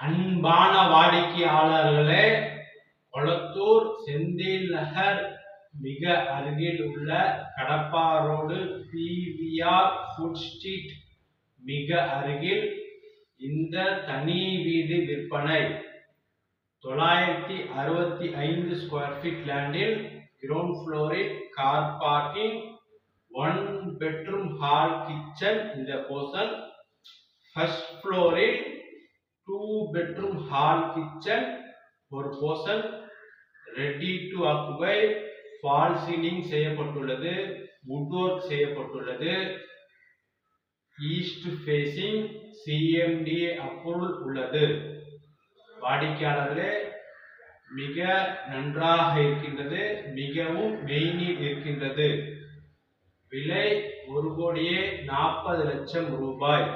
அன்பான வாடிக்கையாளர்களே, கொளத்தூர் செந்தில் நகர் மிக அருகில் உள்ள Kadapa road PVR food street மிக அருகில் இந்த தனி வீடு விற்பனை. 965 ஸ்கொயர் ஃபீட் லேண்டில் கிரவுண்ட் ஃப்ளோரில் car parking, 1 bedroom hall kitchen இந்த போர்ஷன். ஃபர்ஸ்ட் ஃப்ளோரில் 2 பெட்ரூம் ஹால் கிச்சன் ஒரு portion. Ready to occupy. Fall ceiling செய்யப்பட்டுள்ளது, வுட் ஒர்க் செய்யப்பட்டுள்ளது. ஈஸ்ட் ஃபேசிங், சிஎம்டிஏ அப்ரூவல் உள்ளது. வாடிக்கையாளர்களே, மிக நன்றாக இருக்கின்றது, மிகவும் மெயினில் இருக்கின்றது. விலை 1,40,00,000 ரூபாய்.